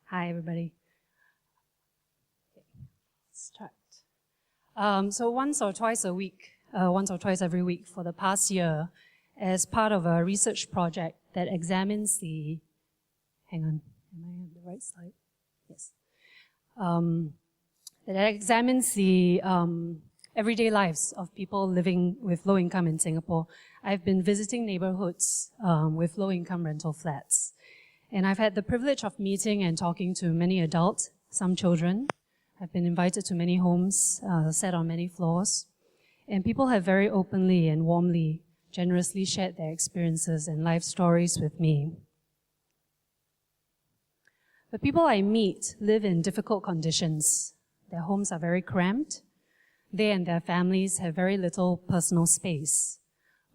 Hi, everybody. Start. So once or twice every week for the past year, as part of a research project that examines the, hang on, am I on the right slide? Yes. That examines the everyday lives of people living with low income in Singapore. I've been visiting neighborhoods with low income rental flats. And I've had the privilege of meeting and talking to many adults, some children. I've been invited to many homes, sat on many floors. And people have very openly and warmly, generously shared their experiences and life stories with me. The people I meet live in difficult conditions. Their homes are very cramped. They and their families have very little personal space.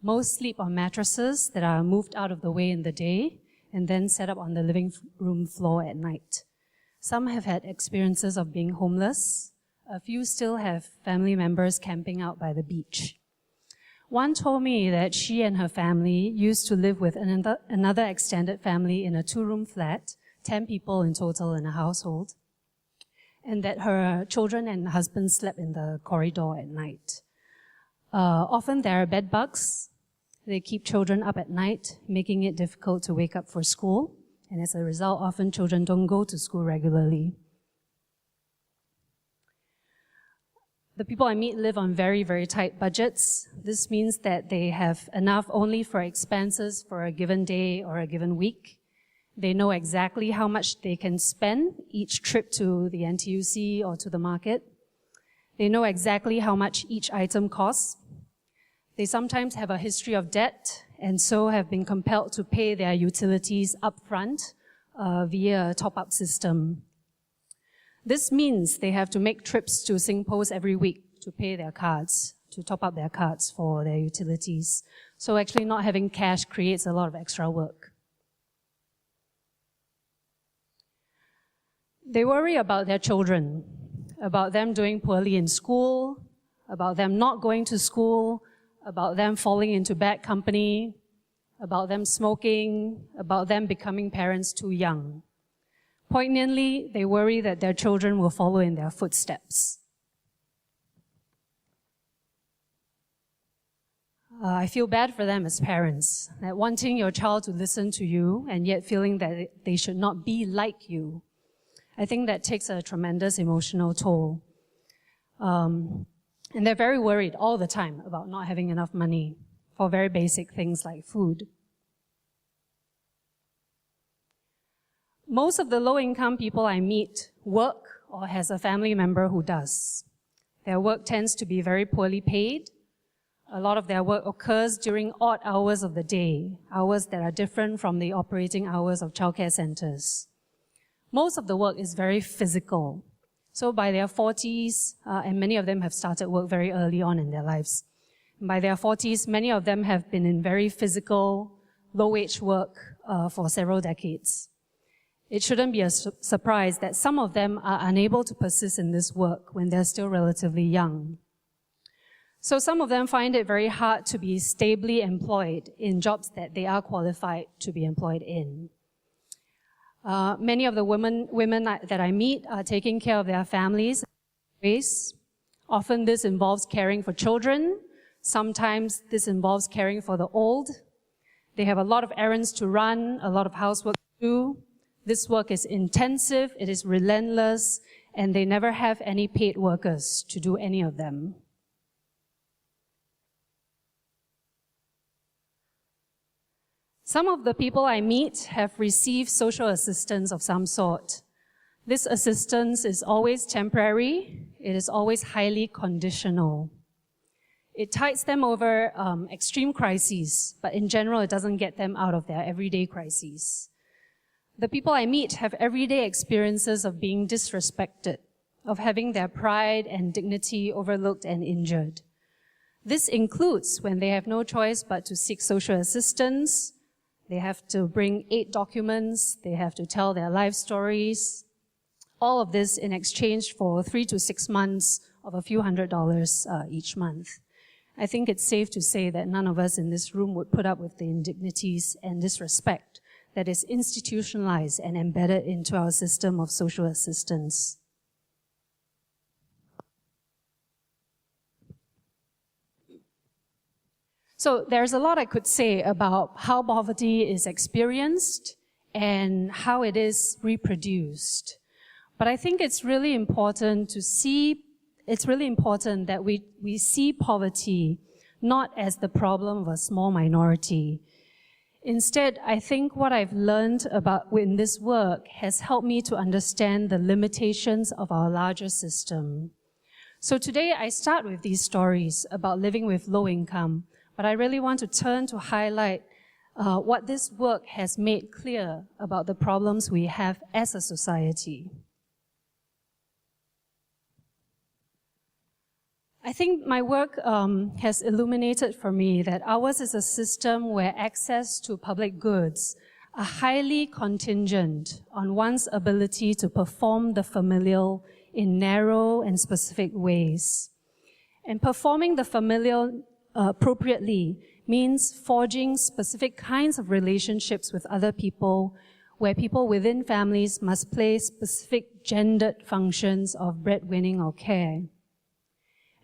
Most sleep on mattresses that are moved out of the way in the day and then set up on the living room floor at night. Some have had experiences of being homeless. A few still have family members camping out by the beach. One told me that she and her family used to live with another extended family in a 2-room flat, 10 people in total in a household, and that her children and husband slept in the corridor at night. Often there are bed bugs. They keep children up at night, making it difficult to wake up for school. And as a result, often children don't go to school regularly. The people I meet live on very, very tight budgets. This means that they have enough only for expenses for a given day or a given week. They know exactly how much they can spend each trip to the NTUC or to the market. They know exactly how much each item costs. They sometimes have a history of debt and so have been compelled to pay their utilities upfront via a top-up system. This means they have to make trips to SingPost every week to pay their cards, to top up their cards for their utilities. So actually not having cash creates a lot of extra work. They worry about their children, about them doing poorly in school, about them not going to school, about them falling into bad company, about them smoking, about them becoming parents too young. Poignantly, they worry that their children will follow in their footsteps. I feel bad for them as parents, that wanting your child to listen to you and yet feeling that they should not be like you. I think that takes a tremendous emotional toll. And they're very worried all the time about not having enough money for very basic things like food. Most of the low-income people I meet work or has a family member who does. Their work tends to be very poorly paid. A lot of their work occurs during odd hours of the day, hours that are different from the operating hours of childcare centers. Most of the work is very physical. So by their 40s, and many of them have started work very early on in their lives. By their 40s, many of them have been in very physical, low-wage work for several decades. It shouldn't be a surprise that some of them are unable to persist in this work when they're still relatively young. So some of them find it very hard to be stably employed in jobs that they are qualified to be employed in. Many of the women that I meet are taking care of their families. Often this involves caring for children. Sometimes this involves caring for the old. They have a lot of errands to run, a lot of housework to do. This work is intensive, it is relentless, and they never have any paid workers to do any of them. Some of the people I meet have received social assistance of some sort. This assistance is always temporary. It is always highly conditional. It tides them over extreme crises, but in general, it doesn't get them out of their everyday crises. The people I meet have everyday experiences of being disrespected, of having their pride and dignity overlooked and injured. This includes when they have no choice but to seek social assistance. They have to bring 8 documents, they have to tell their life stories, all of this in exchange for 3 to 6 months of a few $100s each month. I think it's safe to say that none of us in this room would put up with the indignities and disrespect that is institutionalized and embedded into our system of social assistance. So there's a lot I could say about how poverty is experienced and how it is reproduced. But I think it's really important that we see poverty not as the problem of a small minority. Instead, I think what I've learned in this work has helped me to understand the limitations of our larger system. So today I start with these stories about living with low income, but I really want to turn to highlight what this work has made clear about the problems we have as a society. I think my work has illuminated for me that ours is a system where access to public goods are highly contingent on one's ability to perform the familial in narrow and specific ways. And performing the familial appropriately means forging specific kinds of relationships with other people, where people within families must play specific gendered functions of breadwinning or care.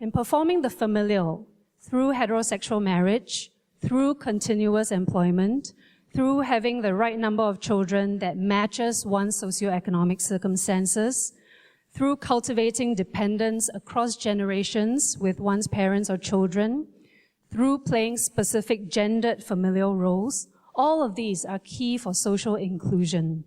And performing the familial through heterosexual marriage, through continuous employment, through having the right number of children that matches one's socioeconomic circumstances, through cultivating dependence across generations with one's parents or children, through playing specific gendered familial roles, all of these are key for social inclusion.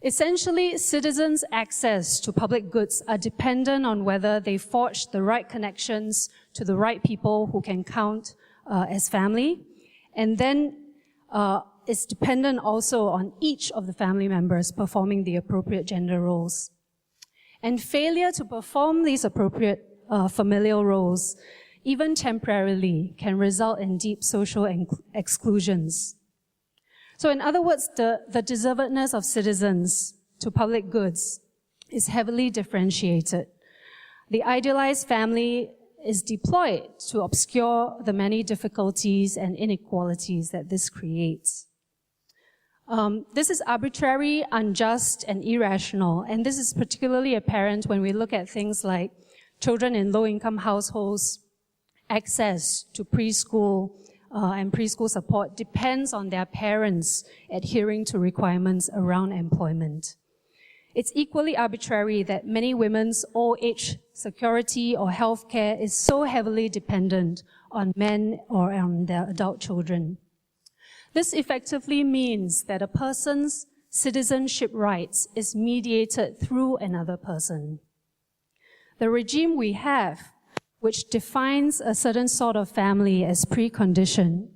Essentially, citizens' access to public goods are dependent on whether they forge the right connections to the right people who can count as family, and then it's dependent also on each of the family members performing the appropriate gender roles. And failure to perform these appropriate familial roles, even temporarily, can result in deep social exclusions. So in other words, the deservedness of citizens to public goods is heavily differentiated. The idealized family is deployed to obscure the many difficulties and inequalities that this creates. This is arbitrary, unjust, and irrational, and this is particularly apparent when we look at things like children in low-income households, access to preschool, and preschool support depends on their parents adhering to requirements around employment. It's equally arbitrary that many women's old age security or health care is so heavily dependent on men or on their adult children. This effectively means that a person's citizenship rights is mediated through another person. The regime we have, which defines a certain sort of family as precondition,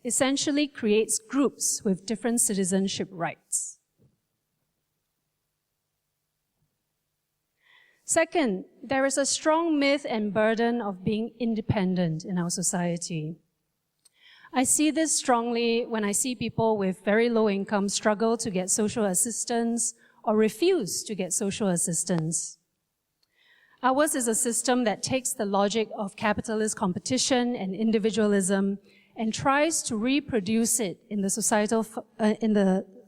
essentially creates groups with different citizenship rights. Second, there is a strong myth and burden of being independent in our society. I see this strongly when I see people with very low income struggle to get social assistance or refuse to get social assistance. Ours is a system that takes the logic of capitalist competition and individualism and tries to reproduce it in the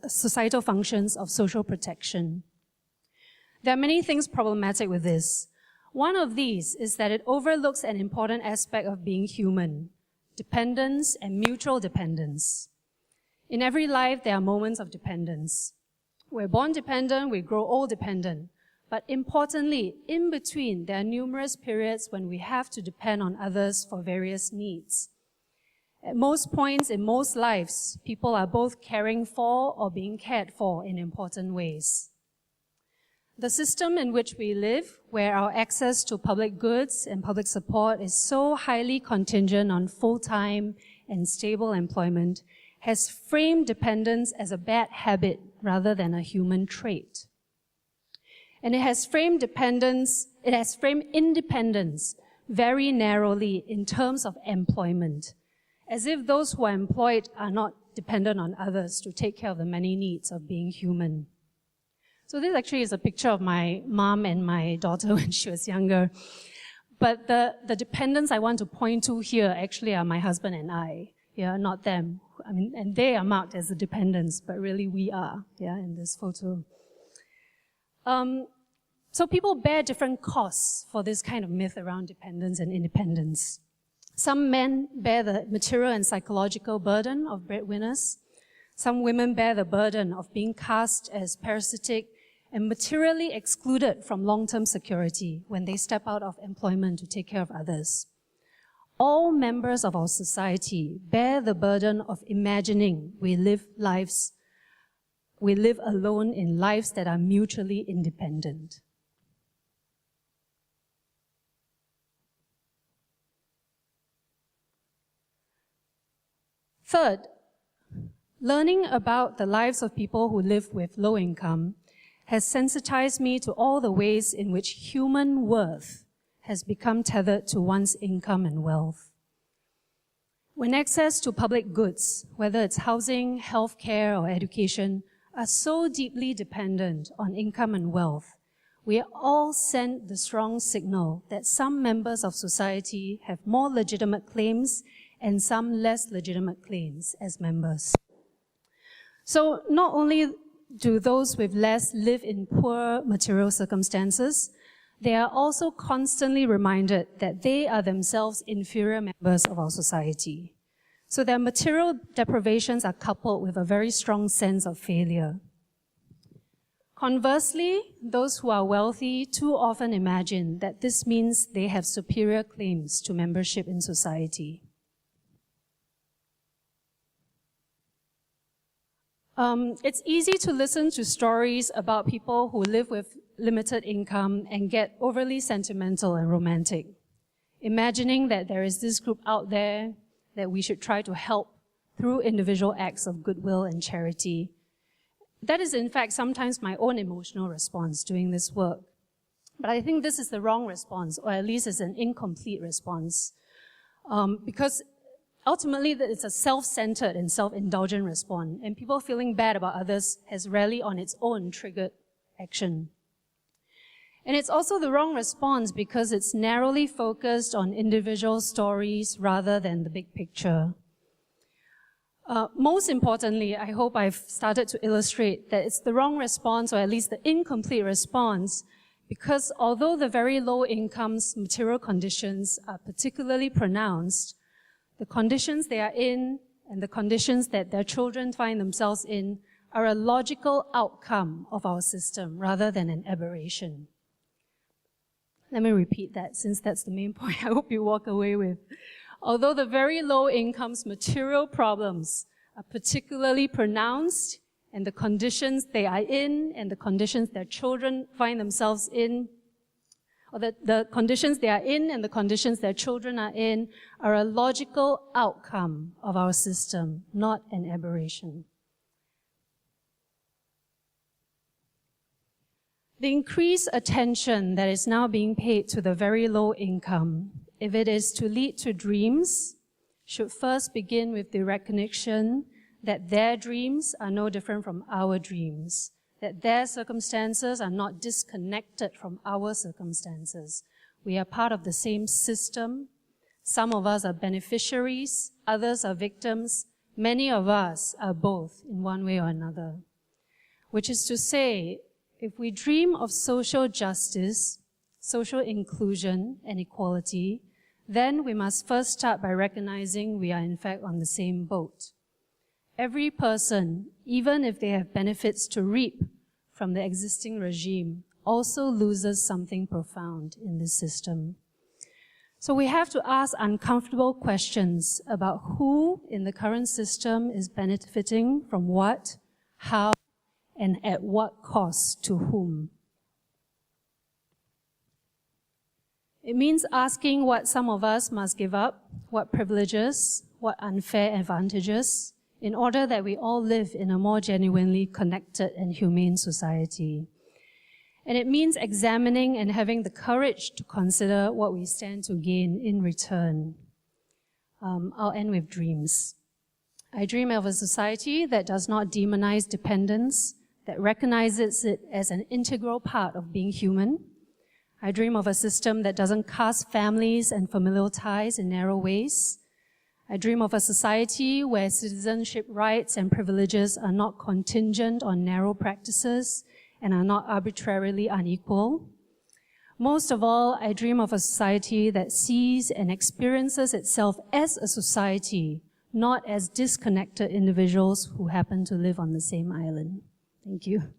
societal functions of social protection. There are many things problematic with this. One of these is that it overlooks an important aspect of being human: dependence and mutual dependence. In every life, there are moments of dependence. We're born dependent, we grow old dependent. But importantly, in between, there are numerous periods when we have to depend on others for various needs. At most points in most lives, people are both caring for or being cared for in important ways. The system in which we live, where our access to public goods and public support is so highly contingent on full-time and stable employment, has framed dependence as a bad habit rather than a human trait. And it has framed independence very narrowly in terms of employment, as if those who are employed are not dependent on others to take care of the many needs of being human. So this actually is a picture of my mom and my daughter when she was younger. But the dependents I want to point to here actually are my husband and I, yeah, not them. I mean, and they are marked as the dependents, but really we are, yeah, in this photo. So people bear different costs for this kind of myth around dependence and independence. Some men bear the material and psychological burden of breadwinners. Some women bear the burden of being cast as parasitic and materially excluded from long-term security when they step out of employment to take care of others. All members of our society bear the burden of imagining we live alone in lives that are mutually independent. Third, learning about the lives of people who live with low income has sensitized me to all the ways in which human worth has become tethered to one's income and wealth. When access to public goods, whether it's housing, healthcare, or education, are so deeply dependent on income and wealth, we all send the strong signal that some members of society have more legitimate claims and some less legitimate claims as members. So not only do those with less live in poor material circumstances, they are also constantly reminded that they are themselves inferior members of our society. So their material deprivations are coupled with a very strong sense of failure. Conversely, those who are wealthy too often imagine that this means they have superior claims to membership in society. It's easy to listen to stories about people who live with limited income and get overly sentimental and romantic, imagining that there is this group out there that we should try to help through individual acts of goodwill and charity. That is, in fact, sometimes my own emotional response doing this work. But I think this is the wrong response, or at least it's an incomplete response, because ultimately, it's a self-centered and self-indulgent response, and people feeling bad about others has rarely on its own triggered action. And it's also the wrong response because it's narrowly focused on individual stories rather than the big picture. Most importantly, I hope I've started to illustrate that it's the wrong response, or at least the incomplete response, because although the very low income's material conditions are particularly pronounced, the conditions they are in and the conditions that their children find themselves in are a logical outcome of our system rather than an aberration. Let me repeat that, since that's the main point I hope you walk away with. Although the very low income's material problems are particularly pronounced, and the conditions they are in and the conditions their children find themselves in, or the conditions they are in and the conditions their children are in, are a logical outcome of our system, not an aberration. The increased attention that is now being paid to the very low income, if it is to lead to dreams, should first begin with the recognition that their dreams are no different from our dreams, that their circumstances are not disconnected from our circumstances. We are part of the same system. Some of us are beneficiaries, others are victims. Many of us are both in one way or another. Which is to say, if we dream of social justice, social inclusion, and equality, then we must first start by recognizing we are in fact on the same boat. Every person, even if they have benefits to reap from the existing regime, also loses something profound in this system. So we have to ask uncomfortable questions about who in the current system is benefiting from what, how, and at what cost to whom. It means asking what some of us must give up, what privileges, what unfair advantages, in order that we all live in a more genuinely connected and humane society. And it means examining and having the courage to consider what we stand to gain in return. I'll end with dreams. I dream of a society that does not demonize dependence, that recognizes it as an integral part of being human. I dream of a system that doesn't cast families and familial ties in narrow ways. I dream of a society where citizenship rights and privileges are not contingent on narrow practices and are not arbitrarily unequal. Most of all, I dream of a society that sees and experiences itself as a society, not as disconnected individuals who happen to live on the same island. Thank you.